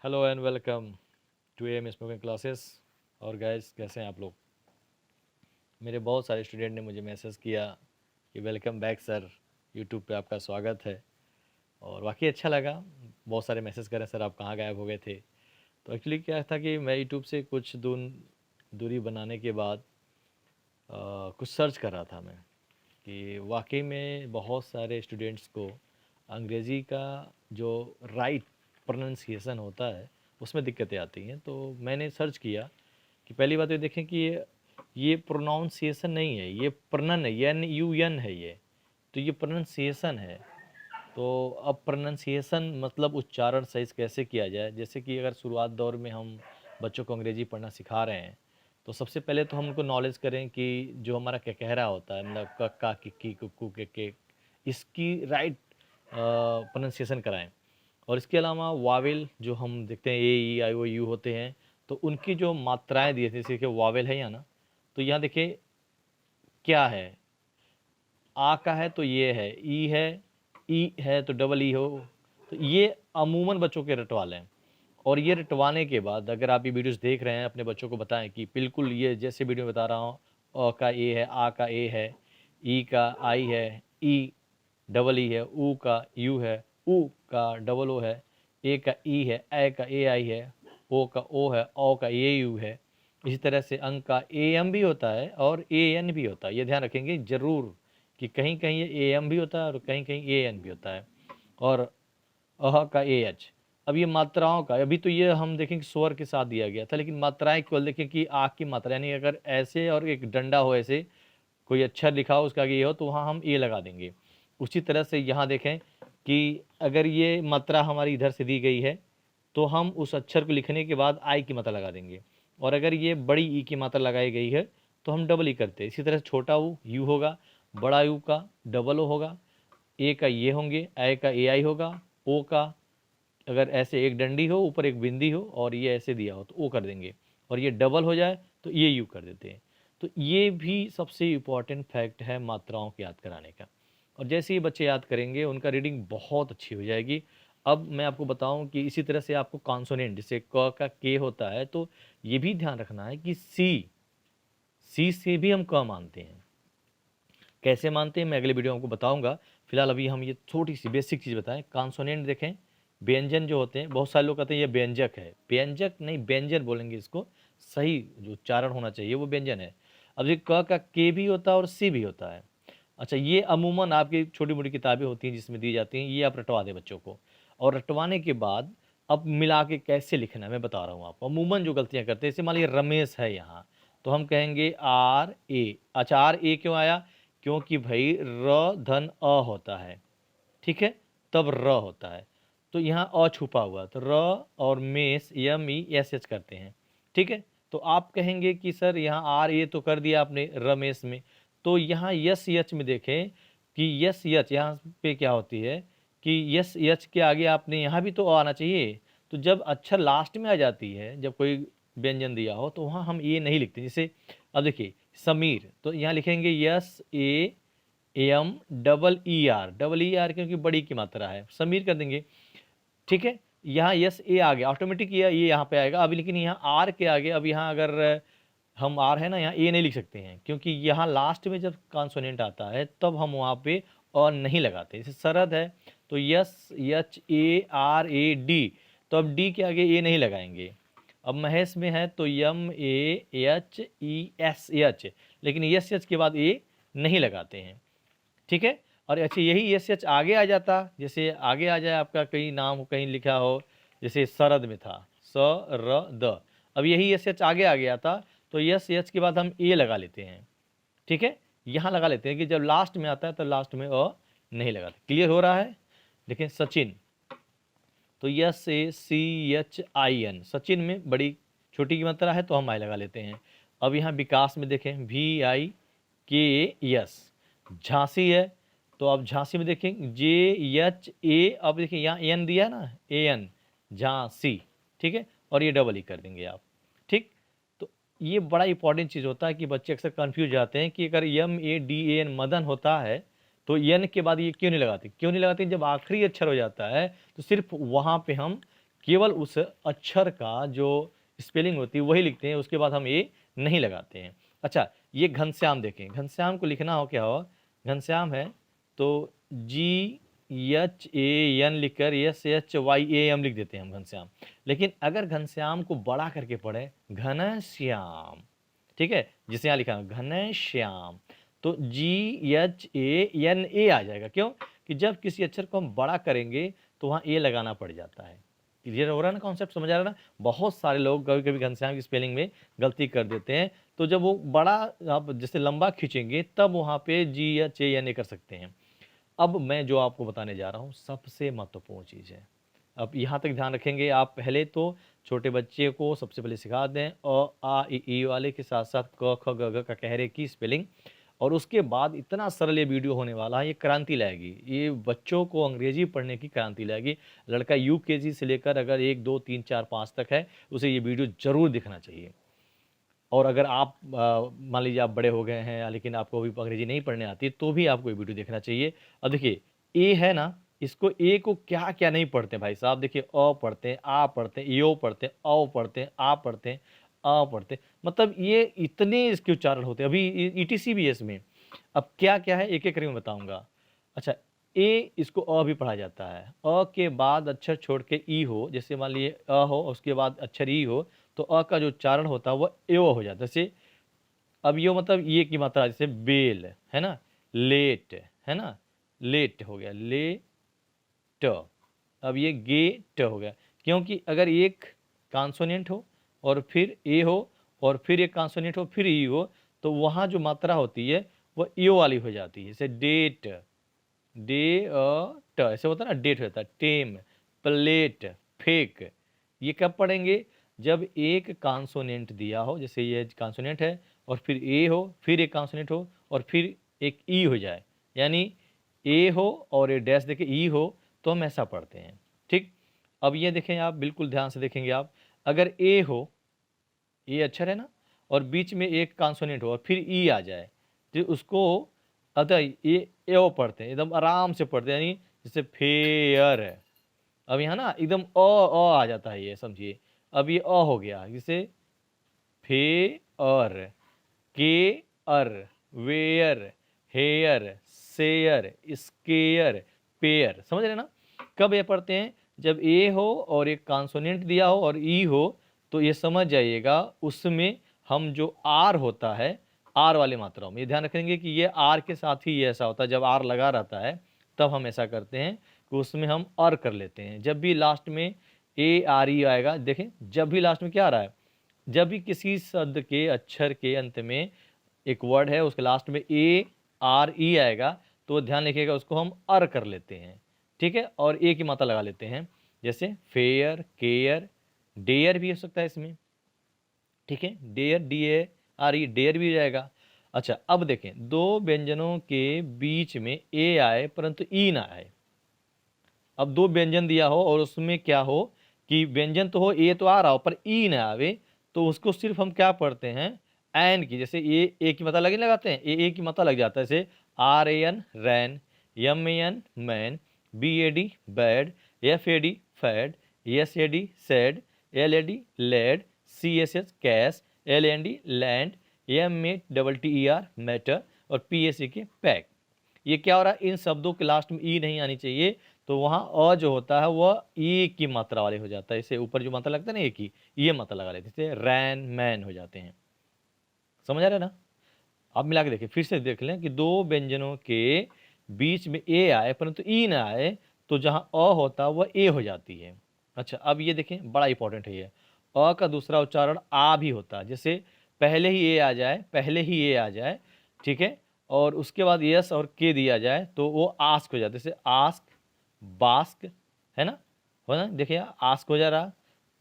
Hello and welcome to M spoken classes. और guys कैसे हैं आप लोग। मेरे बहुत सारे स्टूडेंट ने मुझे मैसेज किया कि वेलकम बैक सर, यूट्यूब पे आपका स्वागत है। और वाकई अच्छा लगा। बहुत सारे मैसेज करें सर आप कहाँ गायब हो गए थे। तो एक्चुअली क्या था कि मैं यूट्यूब से कुछ दूरी बनाने के बाद कुछ सर्च कर रहा था मैं कि वाकई में बहुत सारे स्टूडेंट्स को अंग्रेज़ी का जो राइट प्रोनाउंसिएशन होता है उसमें दिक्कतें आती हैं। तो मैंने सर्च किया कि पहली बात ये देखें कि ये प्रोनाउंसिएशन नहीं है, ये प्रणन है, एन यू एन है ये। तो ये प्रोनाउंसिएशन है। तो अब प्रोनाउंसिएशन मतलब उच्चारण सही से कैसे किया जाए। जैसे कि अगर शुरुआत दौर में हम बच्चों को अंग्रेजी पढ़ना सिखा रहे हैं तो सबसे पहले तो हम उनको नॉलेज करें कि जो हमारा कहरा होता है मतलब कक्का किक्की कुक्कू के इसकी राइट प्रोनाउंसिएशन कराएं। और इसके अलावा वावेल जो हम देखते हैं ए ई आई ओ यू होते हैं तो उनकी जो मात्राएं दी थी जैसे कि वावेल है या ना। तो यहाँ देखिए क्या है, आ का है तो ये है, ई है तो डबल ई हो। तो ये अमूमन बच्चों के रटवा लें। और ये रटवाने के बाद अगर आप ये वीडियोस देख रहे हैं अपने बच्चों को बताएं कि बिल्कुल ये जैसे वीडियो में बता रहा हूँ, अ का ए है, आ का ए है, ई का आई है, ई डबल ई है, ऊ का यू है, ऊ का डबल ओ है, ए का ई है, ए का ए आई है, ओ का ओ है, ओ का ए यू है। इसी तरह से अंक का ए एम भी होता है और ए एन भी होता है। ये ध्यान रखेंगे ज़रूर कि कहीं कहीं ये ए एम भी होता है और कहीं कहीं ए एन भी होता है। और अह का ए एच। अब ये मात्राओं का अभी तो ये हम देखें कि स्वर के साथ दिया गया था, लेकिन मात्राएं केवल देखें कि आग की मात्रा यानी अगर ऐसे और एक डंडा हो, ऐसे कोई अक्षर लिखा हो उसका आगे ये हो तो वहाँ हम ए लगा देंगे। उसी तरह से यहाँ देखें कि अगर ये मात्रा हमारी इधर से दी गई है तो हम उस अक्षर को लिखने के बाद आई की मात्रा लगा देंगे। और अगर ये बड़ी ई की मात्रा लगाई गई है तो हम डबल ई करते हैं। इसी तरह से छोटा यू होगा, बड़ा यू का डबल ओ होगा, ए का ये होंगे, ए का ए आई होगा, ओ का अगर ऐसे एक डंडी हो ऊपर एक बिंदी हो और ये ऐसे दिया हो तो ओ कर देंगे। और ये डबल हो जाए तो ये यू कर देते हैं। तो ये भी सबसे इम्पॉर्टेंट फैक्ट है मात्राओं को याद कराने का। और जैसे ही बच्चे याद करेंगे उनका रीडिंग बहुत अच्छी हो जाएगी। अब मैं आपको बताऊं कि इसी तरह से आपको कॉन्सोनेंट जैसे क का के होता है तो ये भी ध्यान रखना है कि सी से भी हम क मानते हैं। कैसे मानते हैं मैं अगले वीडियो में आपको बताऊंगा। फिलहाल अभी हम ये छोटी सी बेसिक चीज़ बताएं। कॉन्सोनेंट देखें, व्यंजन जो होते हैं, बहुत सारे लोग कहते हैं ये व्यंजक है, व्यंजक नहीं व्यंजन बोलेंगे इसको। सही जो उच्चारण होना चाहिए वो व्यंजन है। अब ये क का के भी होता है और सी भी होता है। अच्छा, ये अमूमन आपकी छोटी मोटी किताबें होती हैं जिसमें दी जाती हैं, ये आप रटवा दें बच्चों को। और रटवाने के बाद अब मिला के कैसे लिखना है मैं बता रहा हूँ आपको। अमूमन जो गलतियाँ करते हैं, जैसे मान लीजिए रमेश है यहाँ तो हम कहेंगे आर ए। अच्छा, आर ए क्यों आया? क्योंकि भाई र धन अ होता है, ठीक है, तब र होता है। तो यहाँ अ छुपा हुआ तो र और मेस यम ई एस एच करते हैं, ठीक है। तो आप कहेंगे कि सर यहाँ आर ए तो कर दिया आपने रमेश में, तो यहाँ यस यच में देखें कि यस यच यहाँ पे क्या होती है कि यस यच के आगे आपने यहाँ भी तो अ आना चाहिए। तो जब अक्षर लास्ट में आ जाती है, जब कोई व्यंजन दिया हो तो वहाँ हम ए नहीं लिखते। जैसे अब देखिए समीर, तो यहाँ लिखेंगे S A M double E R क्योंकि बड़ी की मात्रा है, समीर कर देंगे, ठीक है। यहाँ यस ए आ गया ऑटोमेटिक, ये यहाँ पे आएगा अभी। लेकिन यहाँ आर के आगे अब यहाँ अगर हम आर है ना, यहाँ ए नहीं लिख सकते हैं क्योंकि यहाँ लास्ट में जब कॉन्सोनेंट आता है तब हम वहाँ पे और नहीं लगाते। जैसे शरद है तो yes H A R A D, तो अब डी के आगे ए नहीं लगाएंगे। अब महेश में है तो M A H E S H, लेकिन यस एच के बाद ए नहीं लगाते हैं, ठीक है। और अच्छा यही एस एच आगे आ जाता, जैसे आगे आ जाए आपका कहीं नाम कहीं लिखा हो, जैसे सरद में था स र द, अब यही एस एच आगे आ गया था तो यस एच के बाद हम ए लगा लेते हैं, ठीक है। यहाँ लगा लेते हैं कि जब लास्ट में आता है तो लास्ट में अ नहीं लगाते। क्लियर हो रहा है? देखिए सचिन, तो S A C H I N, Sachin में बड़ी छोटी की मात्रा है तो हम आई लगा लेते हैं। अब यहाँ विकास में देखें वी आई के एस, झांसी है तो अब झांसी में देखें जे एच ए, अब देखिए यहाँ एन दिया है ना, ए एन झांसी, ठीक है। और ये डबल ई कर देंगे आप, ठीक। तो ये बड़ा इंपॉर्टेंट चीज़ होता है कि बच्चे अक्सर कंफ्यूज जाते हैं कि अगर M A D A N Madan होता है तो एन के बाद ये क्यों नहीं लगाते, क्यों नहीं लगाते? जब आखिरी अक्षर हो जाता है तो सिर्फ वहाँ पे हम केवल उस अक्षर का जो स्पेलिंग होती है वही लिखते हैं, उसके बाद हम ए नहीं लगाते हैं। अच्छा, ये घनश्याम देखें, घनश्याम को लिखना हो क्या हो, घनश्याम है तो GHAN लिखकर SHYAM लिख देते हैं हम घनश्याम। लेकिन अगर घनश्याम को बड़ा करके पढ़े घनश्याम, ठीक है, जिसे यहाँ लिखा है घनश्याम, तो GHANA आ जाएगा। क्यों कि जब किसी अक्षर को हम बड़ा करेंगे तो वहाँ ए लगाना पड़ जाता है। क्लियर हो रहा है ना, कॉन्सेप्ट समझ आ रहा है ना। बहुत सारे लोग कभी कभी घनश्याम की स्पेलिंग में गलती कर देते हैं, तो जब वो बड़ा आप जैसे लंबा खींचेंगे तब वहाँ पे GHANA कर सकते हैं। अब मैं जो आपको बताने जा रहा हूँ सबसे महत्वपूर्ण चीज़ है। अब यहाँ तक ध्यान रखेंगे आप, पहले तो छोटे बच्चे को सबसे पहले सिखा दें अ आ इ ई वाले के साथ साथ क ख ग घ ककहरे की स्पेलिंग, और उसके बाद इतना सरल ये वीडियो होने वाला है, ये क्रांति लाएगी, ये बच्चों को अंग्रेजी पढ़ने की क्रांति लाएगी। लड़का UKG से लेकर अगर 1 2 3 4 5 तक है, उसे ये वीडियो जरूर दिखना चाहिए। और अगर आप मान लीजिए आप बड़े हो गए हैं लेकिन आपको अभी अंग्रेजी नहीं पढ़ने आती, तो भी आपको ये वीडियो देखना चाहिए। अब देखिए ए है ना, इसको ए को क्या क्या नहीं पढ़ते भाई साहब, देखिए अ पढ़ते हैं, आ पढ़ते हैं, यो पढ़ते हैं, औ पढ़ते हैं, आ पढ़ते हैं, अ पढ़ते हैं, मतलब ये इतने इसके उच्चारण होते हैं। अभी ETC भी है इसमें। अब क्या क्या है एक एक करके मैं बताऊंगा। अच्छा, ए इसको अ भी पढ़ा जाता है, अ के बाद अक्षर छोड़ के ई हो, जैसे मान लीजिए अ हो उसके बाद अक्षर ई हो, तो अ का जो उच्चारण होता है वह एव हो जाता है। जैसे अब यो मतलब ये की मात्रा, जैसे बेल है ना, लेट है ना, लेट हो गया, ले ट। अब ये गे ट हो गया, क्योंकि अगर एक कॉन्सोनेंट हो और फिर ए हो और फिर एक कॉन्सोनेंट हो फिर ई हो, तो वहाँ जो मात्रा होती है वो यो वाली हो जाती है। जैसे डेट, डे ट ऐसे होता है ना, डेट हो जाता है, टेम, प्लेट, फेक। ये कब पढ़ेंगे, जब एक कॉन्सोनेंट दिया हो, जैसे ये कॉन्सोनेंट है और फिर ए हो, फिर एक कॉन्सोनेंट हो और फिर एक ई हो जाए, यानी ए हो और ए डैश देके ई हो, तो हम ऐसा पढ़ते हैं। ठीक, अब ये देखें आप, बिल्कुल ध्यान से देखेंगे आप, अगर ए हो, ए अक्षर है ना, और बीच में एक कॉन्सोनेंट हो और फिर ई आ जाए, तो उसको अतः ये एओ पढ़ते हैं, एकदम आराम से पढ़ते हैं, यानी जैसे फेयर है। अब यहाँ ना एकदम अ आ जाता है, ये समझिए। अब ये अ हो गया, जैसे fair, care, wear, hair, share, scare, pair. समझ रहे ना। कब ये पढ़ते हैं, जब ए हो और एक कॉन्सोनेंट दिया हो और ई हो, तो ये समझ जाइएगा उसमें हम जो आर होता है, आर वाली मात्राओं में ये ध्यान रखेंगे कि ये आर के साथ ही ये ऐसा होता है, जब आर लगा रहता है तब हम ऐसा करते हैं कि उसमें हम अर कर लेते हैं। जब भी लास्ट में ARE आएगा, देखें जब भी लास्ट में क्या आ रहा है, जब भी किसी शब्द के अक्षर के अंत में एक वर्ड है उसके लास्ट में ARE आएगा, तो ध्यान रखिएगा उसको हम अर कर लेते हैं। ठीक है, और ए की मात्रा लगा लेते हैं, जैसे फेयर, केयर, डेयर भी हो सकता है इसमें। ठीक है, डेयर, DARE, डेयर भी हो जाएगा। अच्छा, अब देखें दो व्यंजनों के बीच में ए आए परंतु ई ना आए। अब दो व्यंजन दिया हो और उसमें क्या हो कि व्यंजन तो हो, ए तो आ रहा हो पर ई ना आवे, तो उसको सिर्फ हम क्या पढ़ते हैं, एन की, जैसे ए की मात्रा लगे लगाते हैं, ए की मात्रा लग जाता है, जैसे RAN ran, MAN man, BAD bad, FAD fad, SAD sad, LAD lad, CSH cash, LND land, MATTER matter और PAC के पैक। ये क्या हो रहा है, इन शब्दों के लास्ट में ई नहीं आनी चाहिए, तो वहाँ अ जो होता है वह ई की मात्रा वाले हो जाता है। इससे ऊपर जो मात्रा लगता है ना ए की, ये मात्रा लगा लेते हैं, रैन मैन हो जाते हैं। समझ आ रहा है ना। अब मिला के देखिए, फिर से देख लें कि दो व्यंजनों के बीच में ए आए परंतु ई ना आए, तो जहाँ अ होता है वह ए हो जाती है। अच्छा, अब ये देखें बड़ा इंपॉर्टेंट है ये, अ का दूसरा उच्चारण आ भी होता है, जैसे पहले ही ए आ जाए, पहले ही ए आ जाए, ठीक है, और उसके बाद यस और के दिया जाए तो वो आस्क हो जाता है, जैसे आस्क, बास्क, है ना, हो ना, देखिए आस्क हो जा रहा,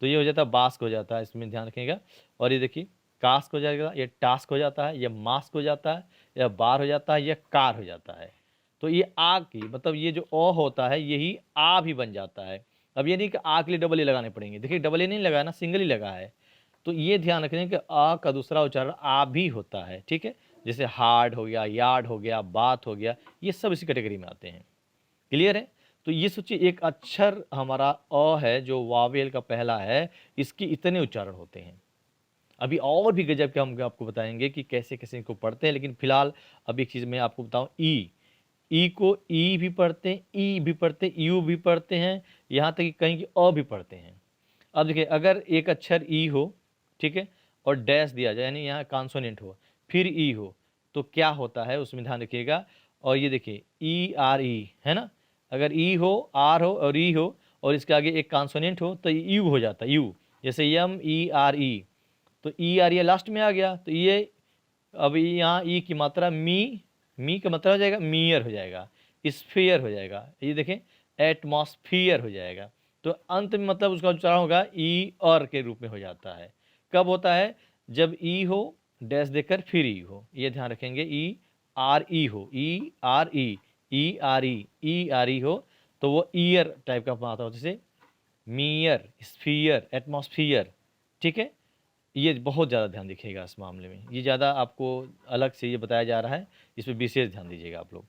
तो ये हो जाता है बास्क हो जाता है, इसमें ध्यान रखिएगा। और ये देखिए कास्क हो जाएगा, ये टास्क हो जाता है, ये मास्क हो जाता है, या बार हो जाता है, या कार हो जाता है। तो ये आ की मतलब ये जो अ होता है यही आ भी बन जाता है। अब ये नहीं कि आ के लिए डबल ए लगाने पड़ेंगे, देखिए डबल ए नहीं लगाया ना, सिंगल ही लगा है। तो ये ध्यान रखें कि आ का दूसरा उच्चारण आ भी होता है। ठीक है, जैसे हार्ड हो गया, यार्ड हो गया, बात हो गया, ये सब इसी कैटेगरी में आते हैं। क्लियर है। तो ये सोचिए एक अक्षर हमारा अ है जो वावेल का पहला है, इसके इतने उच्चारण होते हैं। अभी और भी गजब के हम आपको बताएंगे कि कैसे कैसे इनको पढ़ते हैं, लेकिन फिलहाल अब एक चीज़ मैं आपको बताऊं, ई को ई भी पढ़ते हैं, ई भी पढ़ते हैं, यू भी पढ़ते हैं, यहाँ तक कि कहीं की अ भी पढ़ते हैं। अब देखिए अगर एक अक्षर ई हो, ठीक है, और डैश दिया जाए यानी यहाँ कॉन्सोनेंट हो फिर ई हो, तो क्या होता है उसमें ध्यान रखिएगा। और ये देखिए ई आर ई है ना, अगर ई हो, आर हो और ई हो और इसके आगे एक कॉन्सोनेंट हो तो यू हो जाता है, यू। जैसे यम ई आर ई, तो ई आर ये लास्ट में आ गया, तो ये अब यहाँ ई की मात्रा मी का मात्रा हो जाएगा मीयर हो जाएगा, स्फीयर हो जाएगा, ये देखें एटमॉस्फियर हो जाएगा। तो अंत में मतलब उसका उच्चारण होगा ई और के रूप में हो जाता है। कब होता है? जब ई हो डैश देकर फिर ई हो, ये ध्यान रखेंगे। ई आर ई हो, E R E R E R E हो, तो वो ईयर टाइप का आता हो, जैसे मीयर, स्फीयर, एटमॉस्फियर। ठीक है, ये बहुत ज़्यादा ध्यान रखिएगा इस मामले में, ये ज़्यादा आपको अलग से ये बताया जा रहा है, इस पर विशेष ध्यान दीजिएगा आप लोग।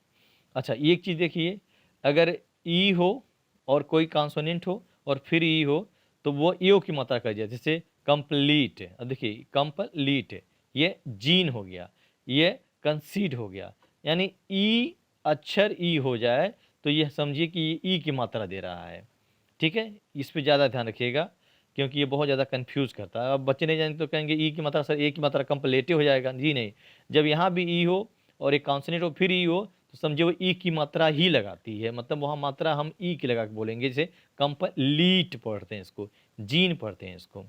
अच्छा एक चीज़ देखिए, अगर ई हो और कोई कॉन्सोनेंट हो और फिर ई हो तो वो ईओ की मात्रा कर दिया, जैसे कंप्लीट। अब देखिए कंप्लीट, ये जीन हो गया, ये कंसीड हो गया, यानी ई अक्षर ई हो जाए तो ये समझिए कि ये ई की मात्रा दे रहा है। ठीक है, इस पर ज़्यादा ध्यान रखिएगा क्योंकि ये बहुत ज़्यादा कंफ्यूज करता है। अब बच्चे नहीं जानेंगे तो कहेंगे ई की मात्रा सर, ए की मात्रा कंप्लेटिव हो जाएगा। जी नहीं, जब यहाँ भी ई हो और एक कॉन्सोनेंट हो फिर ई हो तो समझिए वो ई की मात्रा ही लगाती है, मतलब वहाँ मात्रा हम ई की लगा के बोलेंगे, जैसे कंप्लीट पढ़ते हैं इसको, जीन पढ़ते हैं इसको।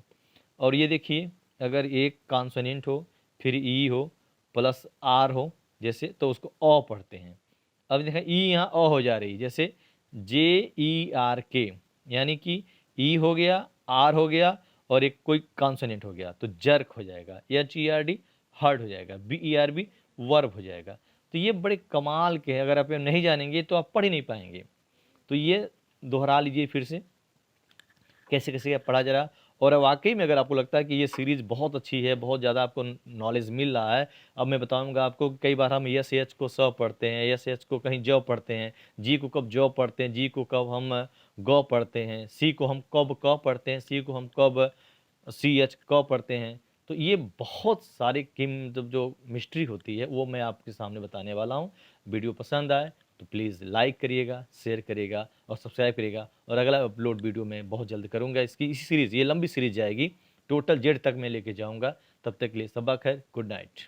और ये देखिए अगर एक कॉन्सोनेंट हो फिर ई हो प्लस आर हो जैसे, तो उसको अ पढ़ते हैं। अब देखें ई यहाँ अ हो जा रही, जैसे जे ई आर के, यानी कि ई हो गया, आर हो गया और एक कोई कॉन्सोनेंट हो गया तो जर्क हो जाएगा, H E R D herd हो जाएगा, B E R B verb हो जाएगा। तो ये बड़े कमाल के हैं, अगर आप नहीं जानेंगे तो आप पढ़ ही नहीं पाएंगे। तो ये दोहरा लीजिए फिर से कैसे कैसे पढ़ा जा रहा। और वाकई में अगर आपको लगता है कि ये सीरीज़ बहुत अच्छी है, बहुत ज़्यादा आपको नॉलेज मिल रहा है, अब मैं बताऊंगा आपको। कई बार हम यस एच को स पढ़ते हैं, यस एच को कहीं ज पढ़ते हैं, जी को कब ज पढ़ते हैं, जी को कब हम ग पढ़ते हैं, सी को हम कब क पढ़ते हैं, सी को हम कब सी एच क पढ़ते हैं। तो ये बहुत सारी जो मिस्ट्री होती है वो मैं आपके सामने बताने वाला हूँ। वीडियो पसंद आए तो प्लीज़ लाइक करिएगा, शेयर करिएगा और सब्सक्राइब करिएगा। और अगला अपलोड वीडियो मैं बहुत जल्द करूँगा। इसकी इसी सीरीज़, ये लंबी सीरीज़ जाएगी, टोटल जेड तक मैं लेके जाऊँगा। तब तक के लिए सबा खैर, गुड नाइट।